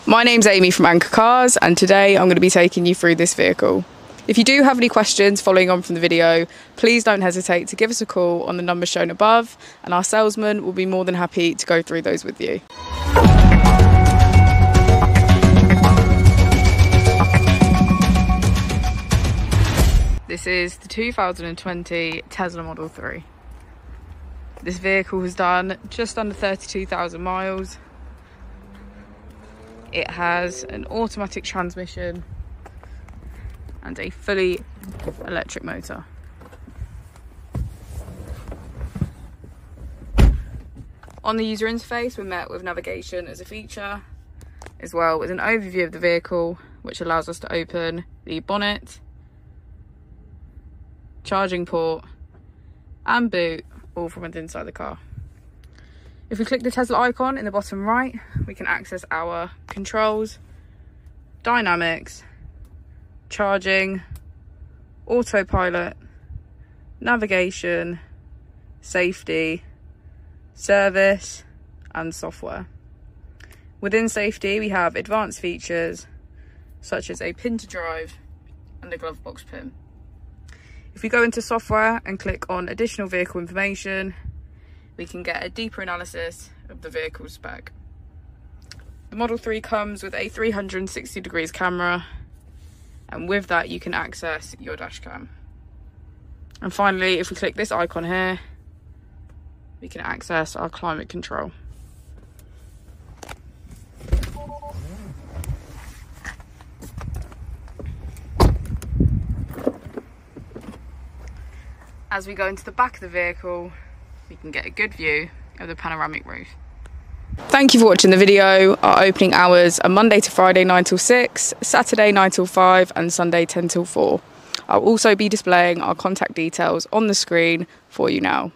My name's Amy from Anchor Cars, and today I'm going to be taking you through this vehicle. If you do have any questions following on from the video, please don't hesitate to give us a call on the number shown above, and our salesman will be more than happy to go through those with you. This is the 2020 Tesla Model 3. This vehicle has done just under 32,000 miles. It has an automatic transmission and a fully electric motor. On the user interface, we're met with navigation as a feature, as well as an overview of the vehicle, which allows us to open the bonnet, charging port and boot, all from inside the car. If we click the Tesla icon in the bottom right, we can access our controls, dynamics, charging, autopilot, navigation, safety, service and software. Within safety, we have advanced features such as a pin to drive and a glove box pin. If we go into software and click on additional vehicle information, we can get a deeper analysis of the vehicle spec. The Model 3 comes with a 360 degrees camera, and with that you can access your dash cam. And finally, if we click this icon here, we can access our climate control. As we go into the back of the vehicle, we can get a good view of the panoramic roof. Thank you for watching the video. Our opening hours are Monday to Friday 9 till 6, Saturday 9 till 5 and Sunday 10 till 4. I'll also be displaying our contact details on the screen for you now.